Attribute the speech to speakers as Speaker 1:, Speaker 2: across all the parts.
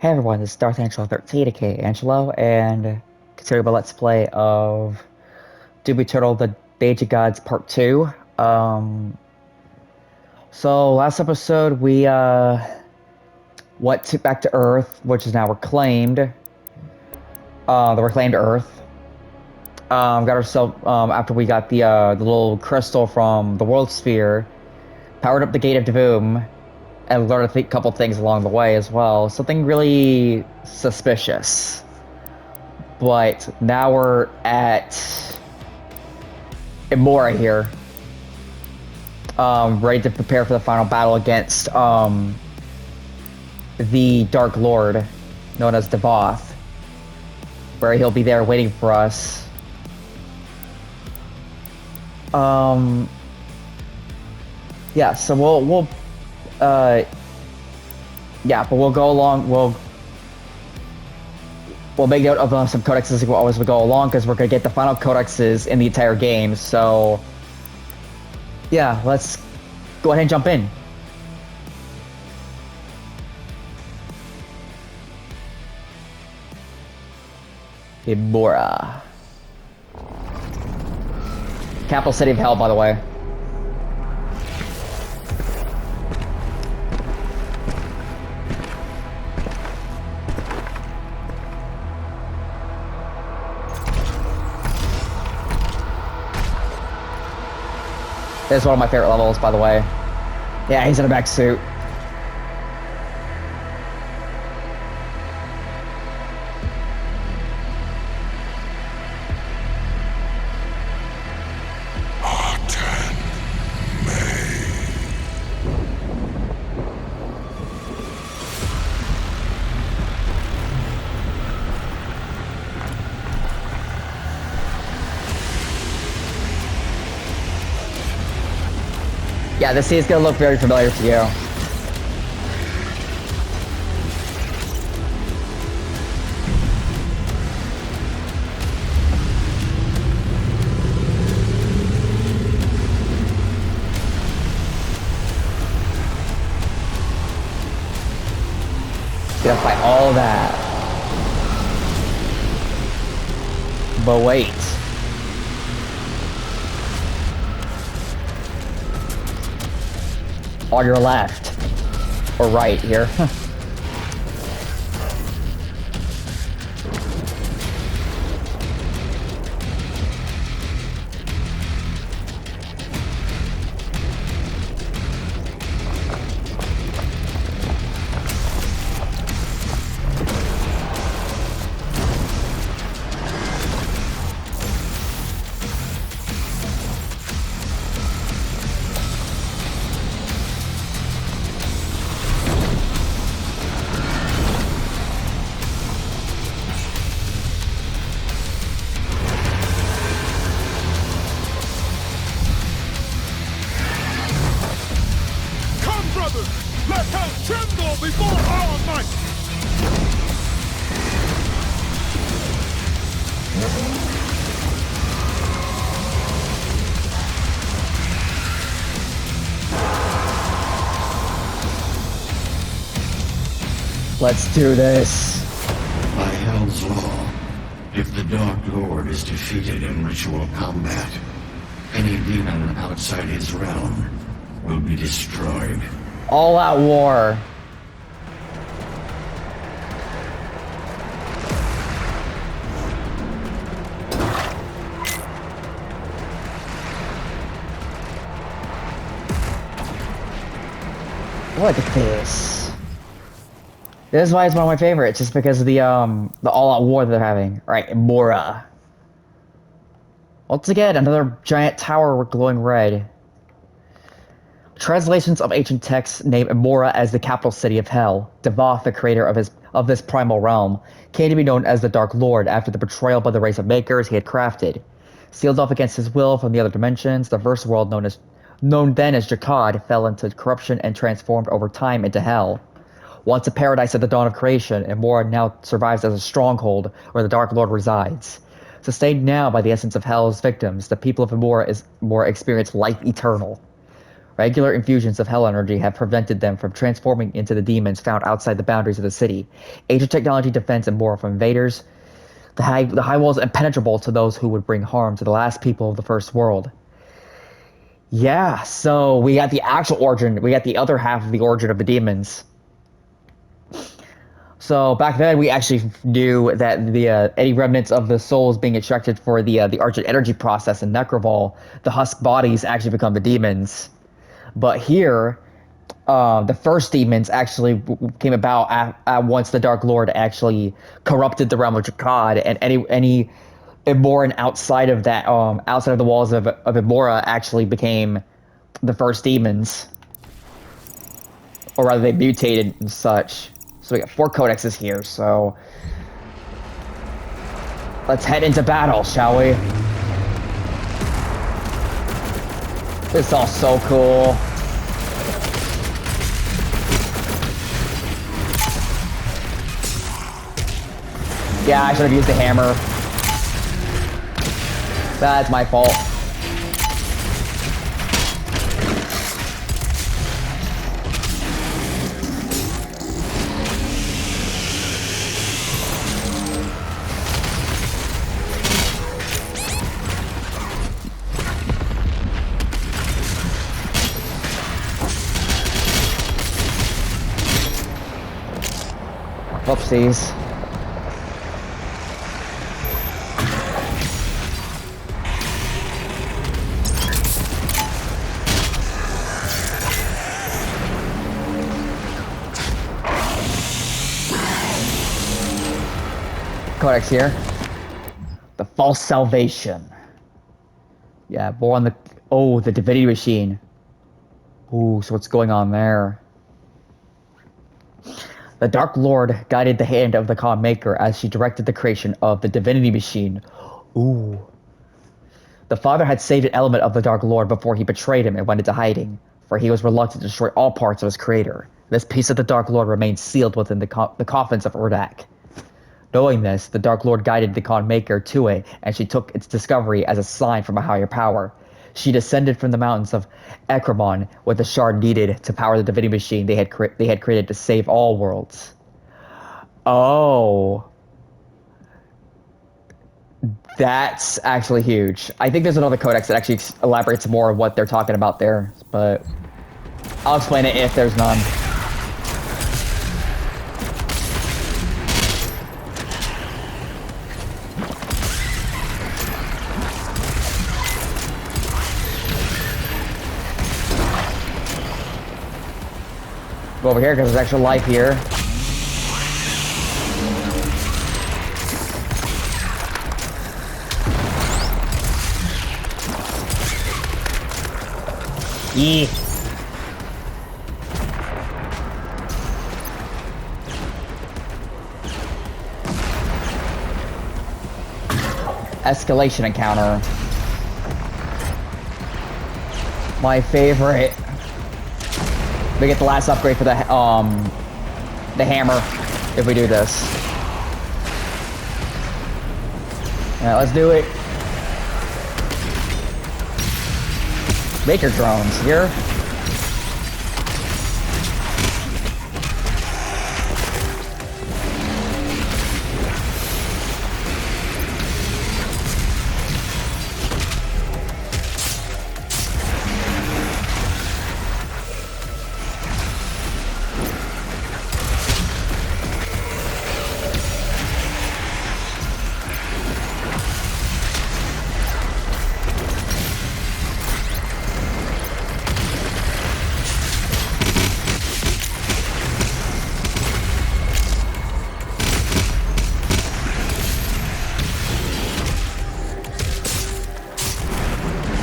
Speaker 1: Hey everyone, this is Darth Angelo 13, aka Angelo, and considering my Let's Play of Doom Eternal: The Age of Gods Part 2. So last episode we back to Earth, which is now reclaimed. The reclaimed Earth. Got ourselves after we got the little crystal from the World Sphere, powered up the Gate of Divum, and learned a couple things along the way as well. Something really suspicious. But now we're at Immora here. Ready to prepare for the final battle against the Dark Lord, known as Davoth. Where he'll be there waiting for us. Yeah, so we'll go along. We'll make note of some codexes as we go along, because we're gonna get the final codexes in the entire game. So, yeah, let's go ahead and jump in. Immora. Capital city of hell, by the way. This is one of my favorite levels, by the way. Yeah, he's in a mech suit. Yeah, this is gonna look very familiar to you. Gonna fight all that. But wait. On your left. Or right here.
Speaker 2: Let hell tremble before our might!
Speaker 1: Let's do this.
Speaker 3: By Hell's law, if the Dark Lord is defeated in ritual combat, any demon outside his realm will be destroyed.
Speaker 1: All out war. Look at this. This is why it's one of my favorites, just because of the all-out war they're having. Alright, Immora. Once again, another giant tower glowing red. Translations of ancient texts name Immora as the capital city of hell. Davoth, the creator of this primal realm, came to be known as the Dark Lord after the betrayal by the race of makers he had crafted. Sealed off against his will from the other dimensions, the verse world known then as Jakad fell into corruption and transformed over time into hell. Once a paradise at the dawn of creation, Immora now survives as a stronghold where the Dark Lord resides. Sustained now by the essence of hell's victims, the people of Immora experience life eternal. Regular infusions of hell energy have prevented them from transforming into the demons found outside the boundaries of the city. Ancient technology defends Immora from invaders. The high walls impenetrable to those who would bring harm to the last people of the first world. Yeah, so we got the actual origin. We got the other half of the origin of the demons. So back then, we actually knew that the any remnants of the souls being extracted for the Argent energy process in Necroval, the husk bodies actually become the demons. But here, the first demons actually came about once the Dark Lord actually corrupted the realm of Jakad, and any Immoran outside of that, outside of the walls of Immora actually became the first demons, or rather, they mutated and such. So we got 4 codexes here. So let's head into battle, shall we? This is all so cool. Yeah, I should have used the hammer. That's my fault. Whoopsies. Codex here. The false salvation. Yeah, more on the... Oh, the divinity machine. Ooh, so what's going on there? The Dark Lord guided the hand of the Khan Maker as she directed the creation of the divinity machine. Ooh. The Father had saved an element of the Dark Lord before he betrayed him and went into hiding, for he was reluctant to destroy all parts of his creator. This piece of the Dark Lord remained sealed within the coffins of Urdak. Knowing this, the Dark Lord guided the Khan Maker to it, and she took its discovery as a sign from a higher power. She descended from the mountains of Ekramon with the shard needed to power the divinity machine they had created to save all worlds. Oh. That's actually huge. I think there's another codex that actually elaborates more on what they're talking about there, but I'll explain it if there's none. Go over here because there's extra life here. Yeah. Escalation encounter. My favorite. We get the last upgrade for the hammer if we do this. Yeah, let's do it. Maker drones here.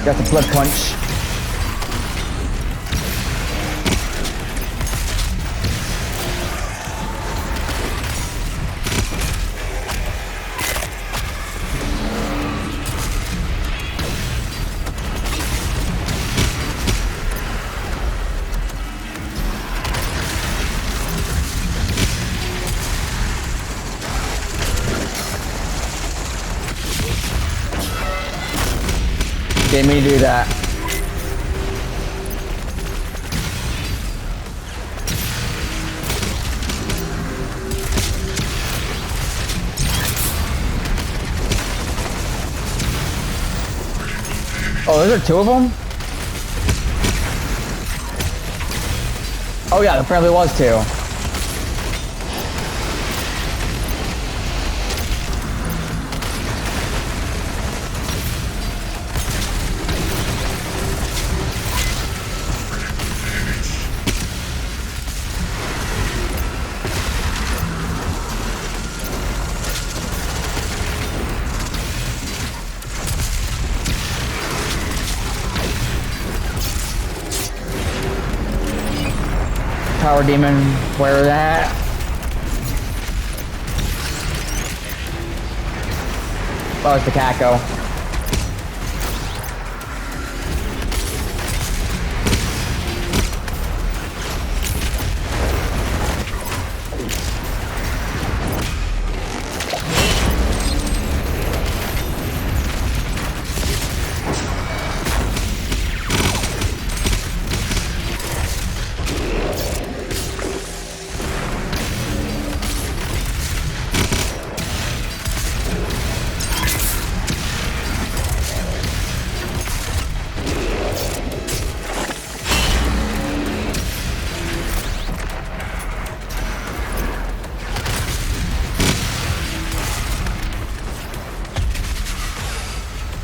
Speaker 1: Got the blood punch. Didn't mean to do that. Oh, those are two of them? Oh yeah, apparently it was two. Power demon, where that? Oh, it's the Kako.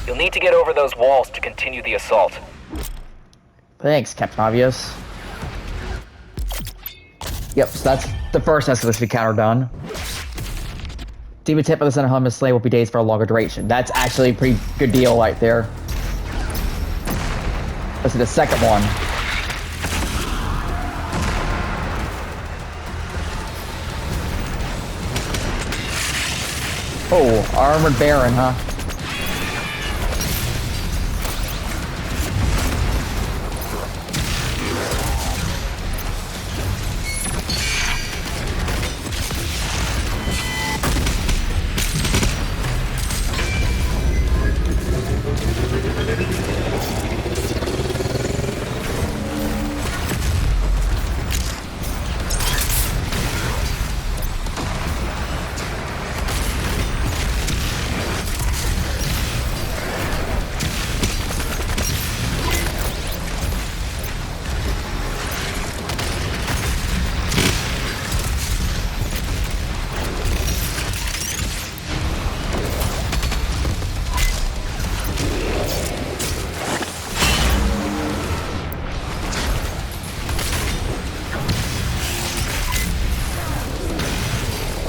Speaker 4: You'll need to get over those walls to continue the assault.
Speaker 1: Thanks, Captain Obvious. Yep, so that's the first escalation encounter done. Demons hit by the center helmet slain will be dazed for a longer duration. That's actually a pretty good deal right there. Let's see the second one. Oh, Armored Baron, huh?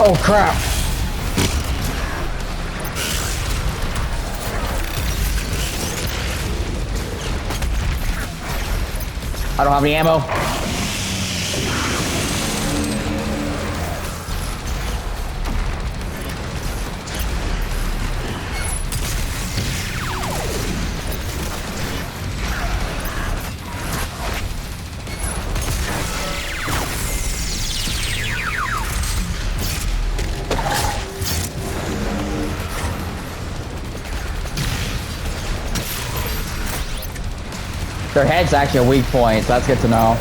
Speaker 1: Oh crap! I don't have any ammo. Their head's actually a weak point, so that's good to know.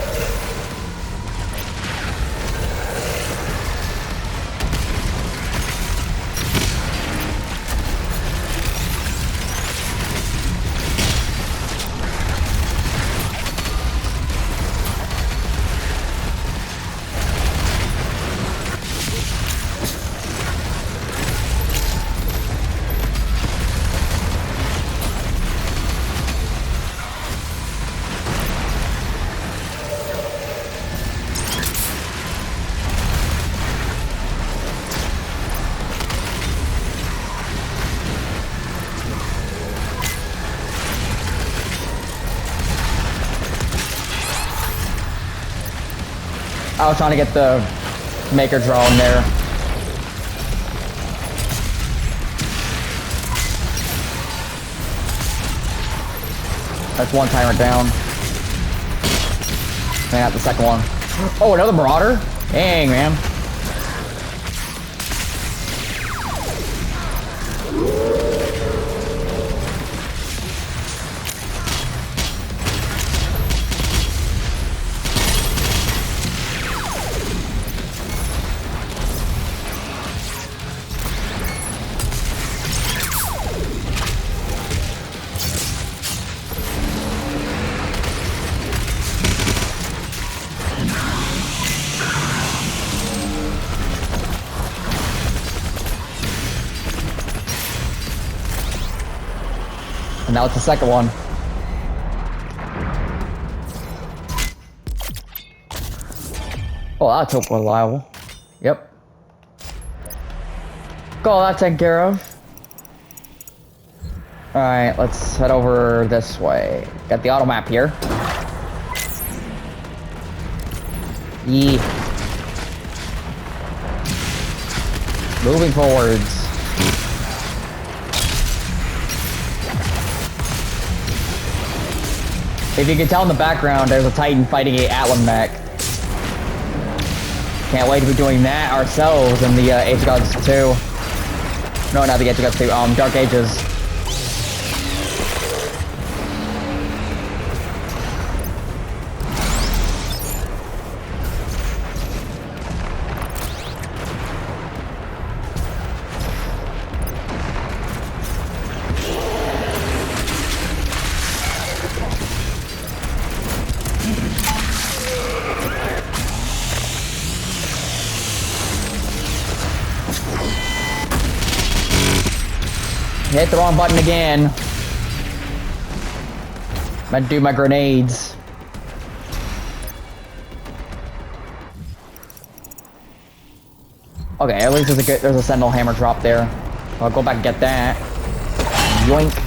Speaker 1: I was trying to get the maker draw in there. That's one tyrant down. And I got the second one. Oh, another marauder? Dang, man. And now it's the second one. Oh, that took a while. Yep. Got that taken care of. Alright, let's head over this way. Got the auto map here. Yee. Moving forwards. If you can tell in the background, there's a Titan fighting a Atlan mech. Can't wait to be doing that ourselves in the Age of Gods 2. No, not the Age of Gods 2, Dark Ages. Hit the wrong button again. Meant to do my grenades. Okay, at least there's a Sentinel hammer drop there. I'll go back and get that. Yoink.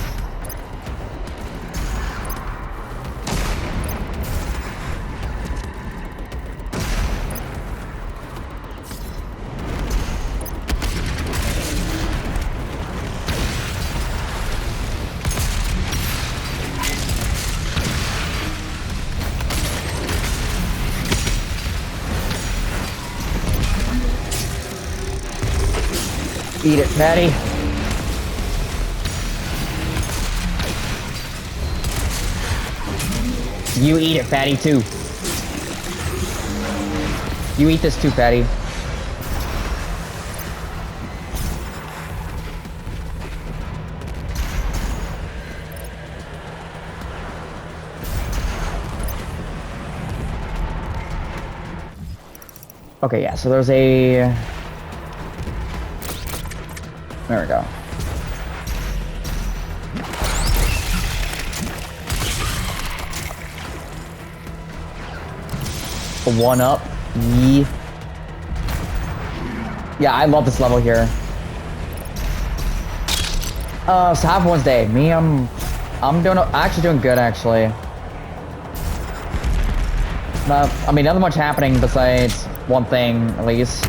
Speaker 1: Eat it, Patty. You eat it, Fatty, too. You eat this too, Fatty. Okay, yeah, so there's a... There we go. A 1-up. Yee. Yeah, I love this level here. So half Wednesday. Me, I'm actually doing good, actually. I mean, nothing much happening besides one thing, at least.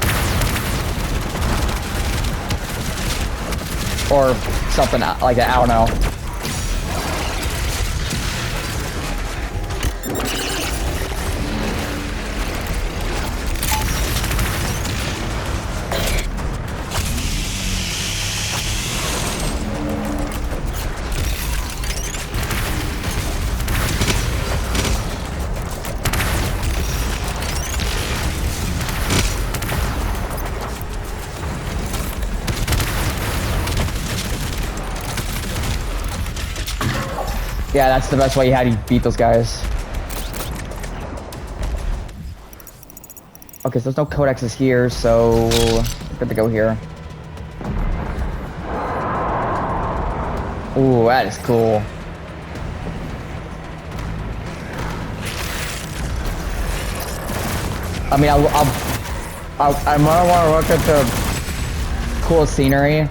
Speaker 1: Or something like that, I don't know. Yeah, that's the best way how to beat those guys. Okay, so there's no codexes here, so good to go here. Ooh, that is cool. I mean, I might want to look at the cool scenery.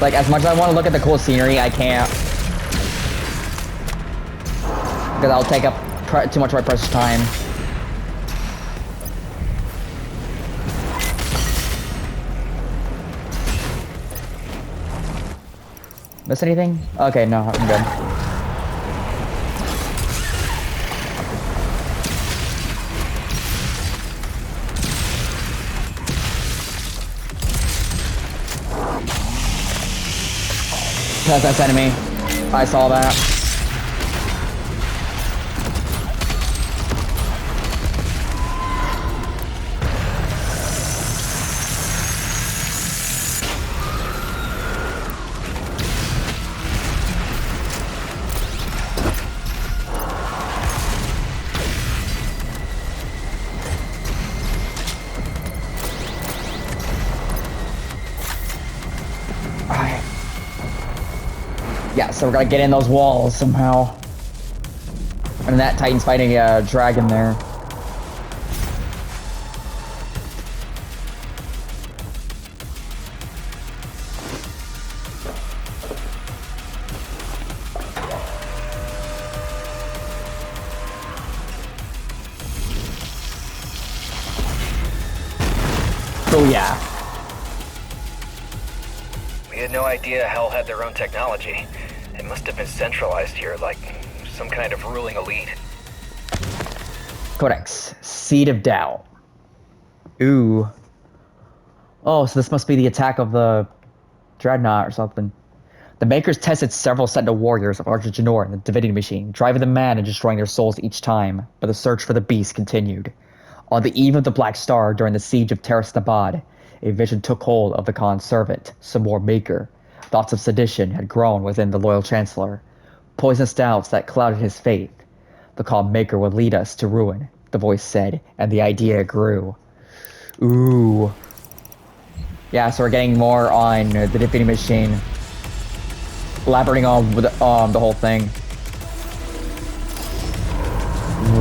Speaker 1: Like, as much as I want to look at the cool scenery, I can't. Because I'll take up too much of my precious time. Miss anything? Okay, no, I'm good. That's enemy. I saw that. Yeah, so we're gonna get in those walls somehow. And that Titan's fighting a dragon there. Oh yeah.
Speaker 4: We had no idea Hell had their own technology. It must have been centralized here, like some kind of ruling elite.
Speaker 1: Codex. Seed of Doubt. Ooh. Oh, so this must be the attack of the Dreadnought or something. The Makers tested several Sentinel warriors of Argent in the Divinity Machine, driving them mad and destroying their souls each time, but the search for the beast continued. On the eve of the Black Star, during the siege of Teras Nabad, a vision took hold of the Khan's servant, Samor Maker. Thoughts of sedition had grown within the loyal Chancellor, poisonous doubts that clouded his faith. The Khan Maker would lead us to ruin, the voice said, and the idea grew. Ooh. Yeah, so we're getting more on the Divinity Machine. Elaborating on the whole thing.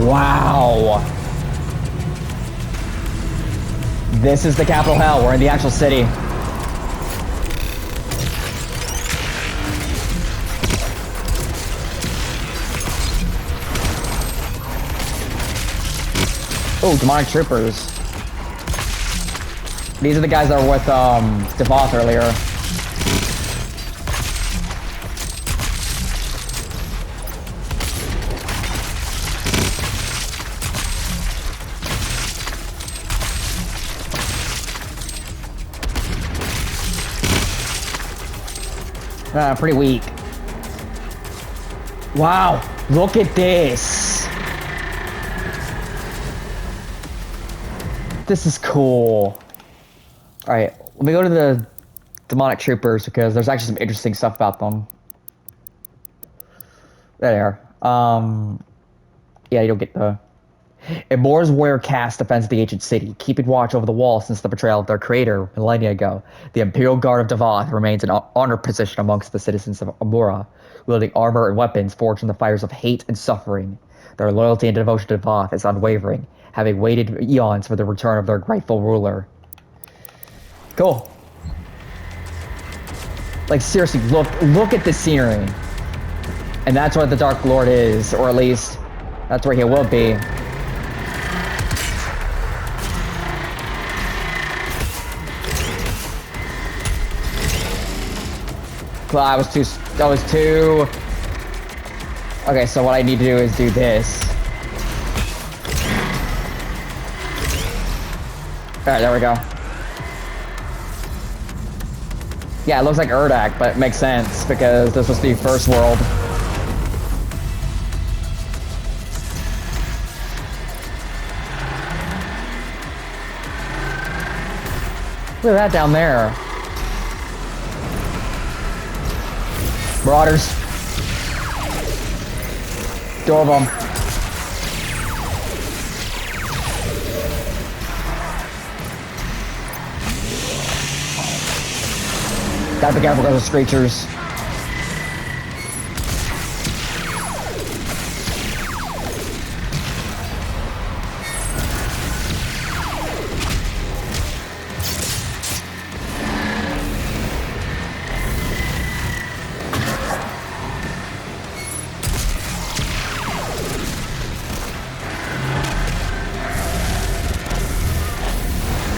Speaker 1: Wow. This is the capital hell. We're in the actual city. Oh, demonic troopers. These are the guys that were with Davoth earlier. Pretty weak. Wow, look at this. This is cool. Alright, let me go to the demonic troopers because there's actually some interesting stuff about them. There they are. Yeah, you don't get the... Immora's warrior caste defends the ancient city, keeping watch over the wall since the betrayal of their creator millennia ago. The Imperial Guard of Davoth remains an honored position amongst the citizens of Immora, wielding armor and weapons forged in the fires of hate and suffering. Their loyalty and devotion to Davoth is unwavering, having waited eons for the return of their rightful ruler. Cool. Like, seriously, look at the scenery. And that's where the Dark Lord is, or at least, that's where he will be. That was too... Okay, so what I need to do is do this. Alright, there we go. Yeah, it looks like Urdak, but it makes sense, because this was the first world. Look at that down there. Marauders. Two of them. Gotta be careful because of screechers.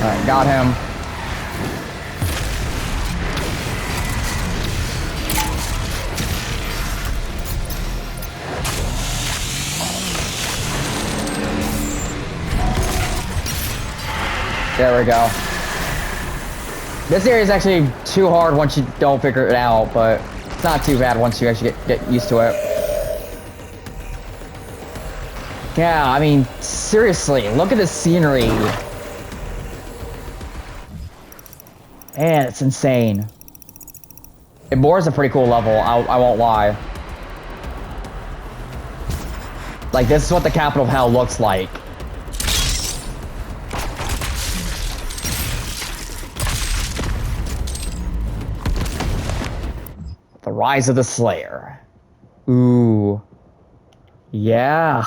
Speaker 1: Alright, got him. There we go. This area is actually too hard once you don't figure it out, but it's not too bad once you actually get used to it. Yeah, I mean, seriously, look at the scenery. Man, it's insane. Immora's a pretty cool level, I won't lie. Like, this is what the capital of hell looks like. The Rise of the Slayer. Ooh. Yeah.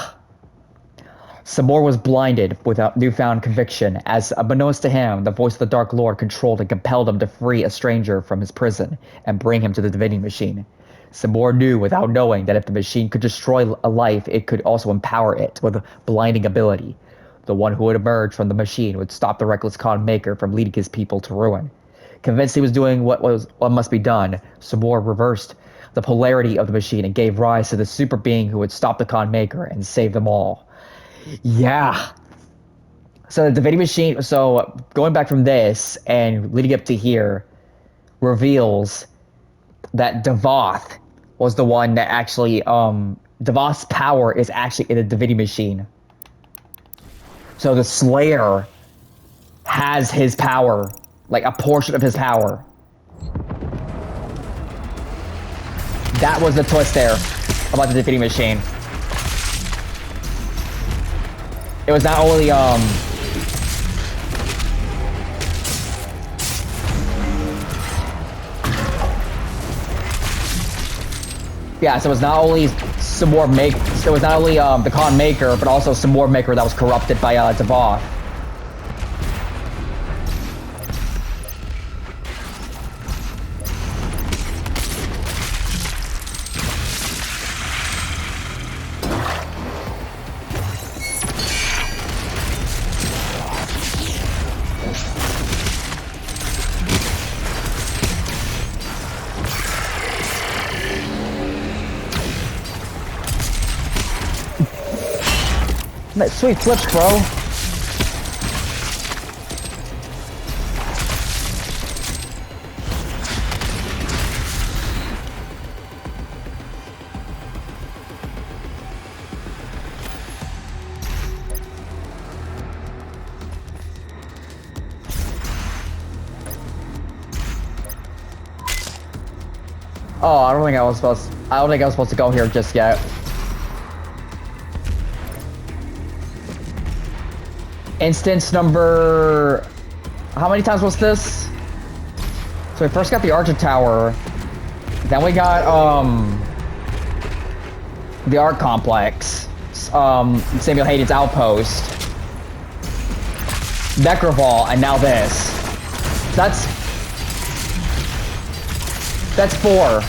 Speaker 1: Samor was blinded without newfound conviction, as, unbeknownst to him, the voice of the Dark Lord controlled and compelled him to free a stranger from his prison and bring him to the divining machine. Samor knew without knowing that if the machine could destroy a life, it could also empower it with a blinding ability. The one who would emerge from the machine would stop the reckless Khan Maker from leading his people to ruin. Convinced he was doing what must be done, Samor reversed the polarity of the machine and gave rise to the super being who would stop the Khan Maker and save them all. Yeah. So the divining machine. So going back from this and leading up to here, reveals that Davoth was the one that actually. Davoth's power is actually in the divining machine. So the Slayer has his power, like a portion of his power. That was the twist there about the divining machine. It was not only yeah, so it was not only some more make. So it was not only the Khan Maker, but also some more Maker that was corrupted by Davoth. Sweet flips, bro. Oh, I don't think I was supposed to go here just yet. Instance number... How many times was this? So we first got the Argent Tower. Then we got, the Art Complex. Samuel Hayden's Outpost. Necroval, and now this. That's 4.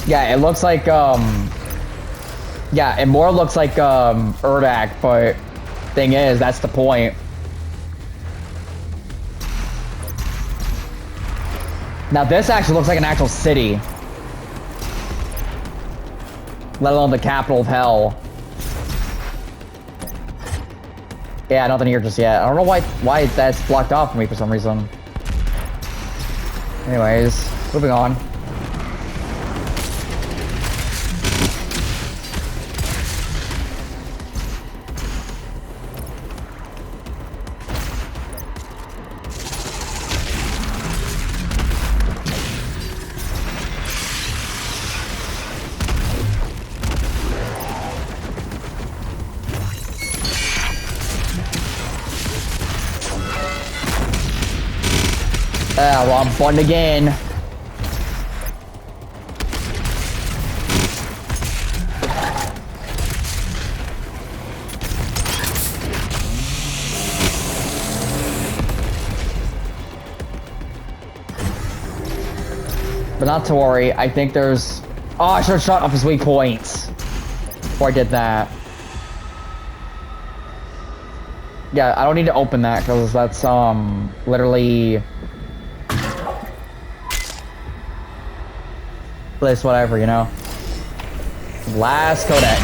Speaker 1: Yeah, it looks like, yeah, Immora looks like, Urdak, but thing is, that's the point. Now this actually looks like an actual city. Let alone the capital of hell. Yeah, nothing here just yet. I don't know why that's blocked off for me for some reason. Anyways, moving on. Wrong button again. But not to worry, I think there's... Oh, I should have shot off his weak points before I did that. Yeah, I don't need to open that because that's literally place whatever, you know. Last codex.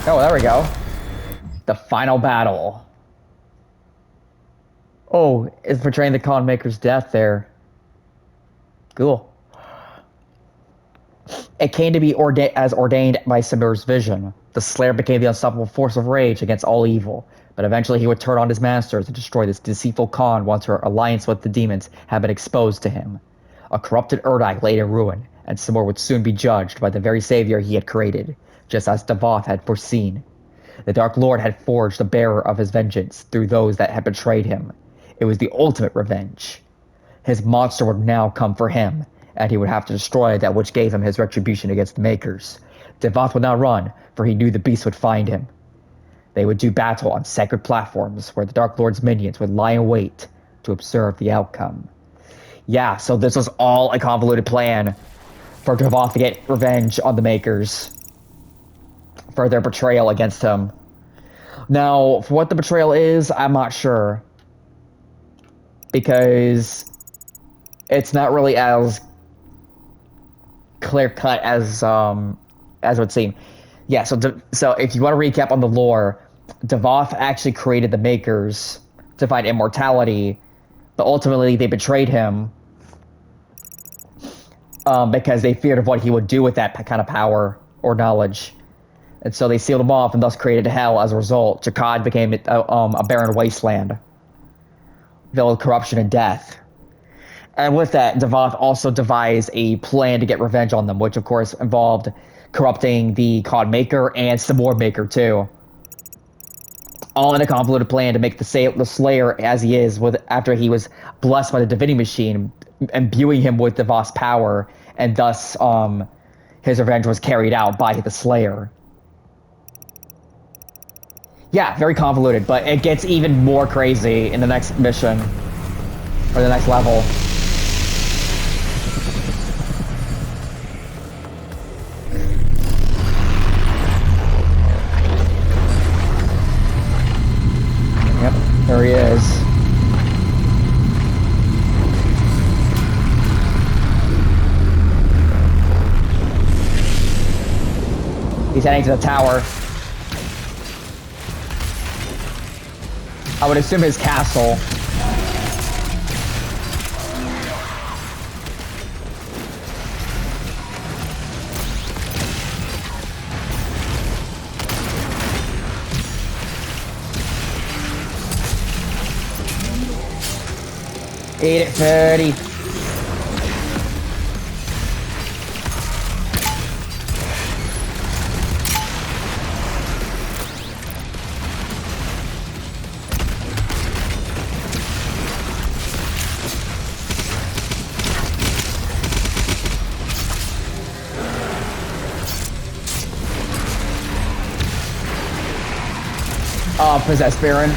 Speaker 1: Oh, there we go. The final battle. Oh, it's portraying the Khan Maker's death there. Cool. It came to be ordained by Samir's vision. The Slayer became the unstoppable force of rage against all evil, but eventually he would turn on his masters and destroy this deceitful Khan once her alliance with the demons had been exposed to him. A corrupted Urdak lay in ruin, and Samir would soon be judged by the very savior he had created, just as Davoth had foreseen. The Dark Lord had forged the bearer of his vengeance through those that had betrayed him. It was the ultimate revenge. His monster would now come for him, and he would have to destroy that which gave him his retribution against the Makers. Davoth would not run, for he knew the beast would find him. They would do battle on sacred platforms where the Dark Lord's minions would lie in wait to observe the outcome. Yeah, so this was all a convoluted plan for Davoth to get revenge on the Makers for their betrayal against him. Now, for what the betrayal is, I'm not sure, because it's not really as clear cut as it would seem. Yeah, so if you want to recap on the lore, Davoth actually created the Makers to find immortality, but ultimately they betrayed him because they feared of what he would do with that kind of power or knowledge. And so they sealed him off and thus created hell as a result. Jakad became a barren wasteland filled with corruption and death. And with that, Davoth also devised a plan to get revenge on them, which of course involved corrupting the COD Maker and some more Maker too. All in a convoluted plan to make the Slayer as he is after he was blessed by the Divinity Machine, imbuing him with Davoth's power, and thus his revenge was carried out by the Slayer. Yeah, very convoluted, but it gets even more crazy in the next mission, or the next level. Yep, there he is. He's heading to the tower. I would assume his castle. Eat it, 30. Oh, possessed Baron.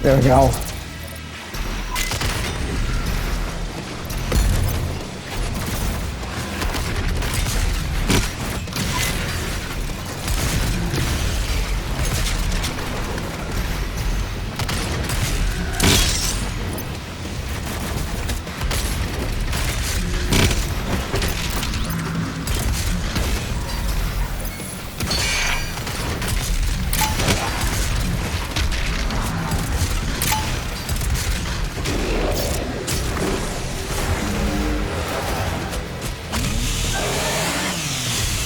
Speaker 1: There we go.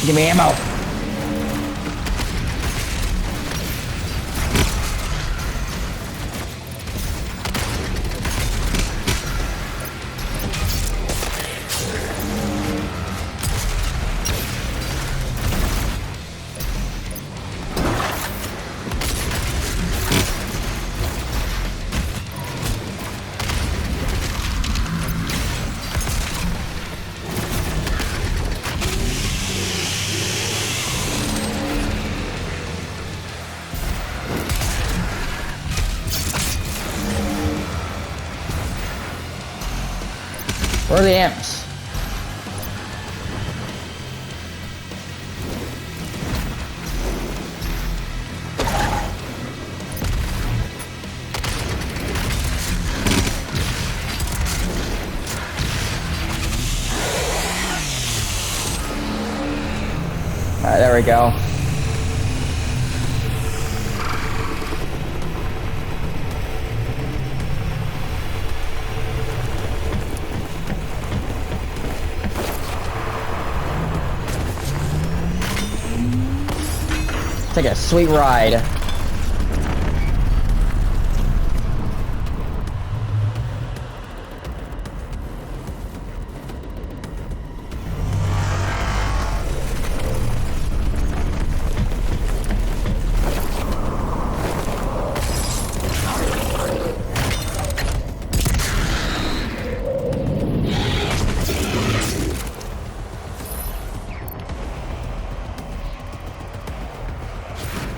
Speaker 1: Give me ammo. Where are the amps? There we go. Take a sweet ride.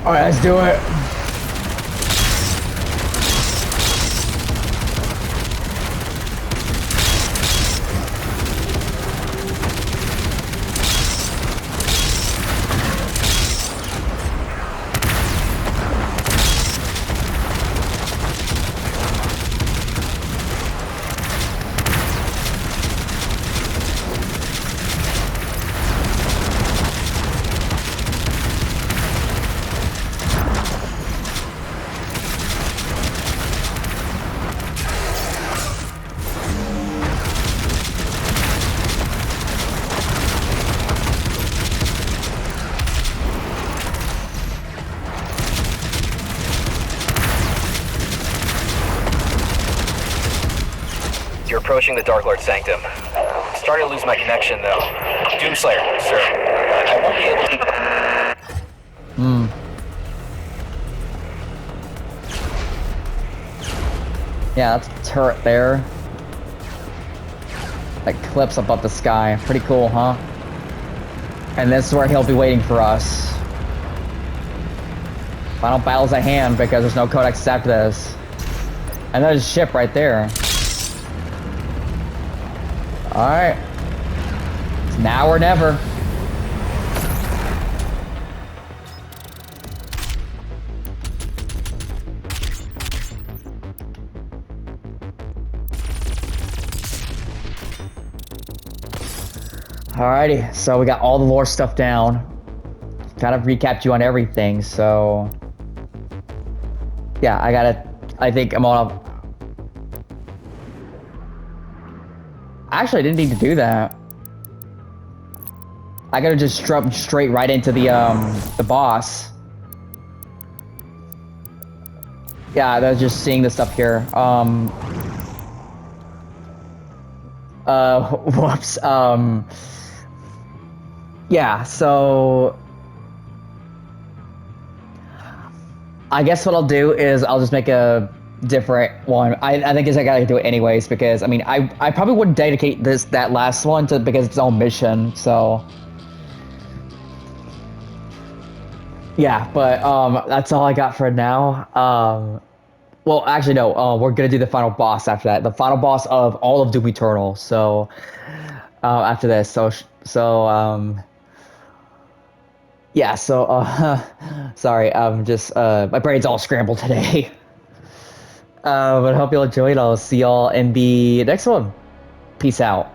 Speaker 1: Alright, let's do it.
Speaker 4: You're approaching the Dark Lord Sanctum. Starting to lose my connection, though. Doomslayer, sir. I won't be able to...
Speaker 1: Yeah, that's a turret there. That clips above the sky. Pretty cool, huh? And this is where he'll be waiting for us. Final battle's at hand because there's no codex after this. And there's a ship right there. Alright. It's now or never. Alrighty, so we got all the lore stuff down. Kind of recapped you on everything, so... Yeah, I think I'm on... Actually, I didn't need to do that. I gotta just jump straight right into the boss. Yeah, I was just seeing this stuff here. Whoops. Yeah, so... I guess what I'll do is I'll just make a different one. I think I gotta do it anyways because I mean I probably wouldn't dedicate that last one to because it's its own mission, so yeah, but that's all I got for now. Well actually no, we're gonna do the final boss after that. The final boss of all of Doom Eternal, so after this. Yeah, so sorry, I'm just my brain's all scrambled today. But I hope you'll enjoy it. I'll see y'all in the next one. Peace out.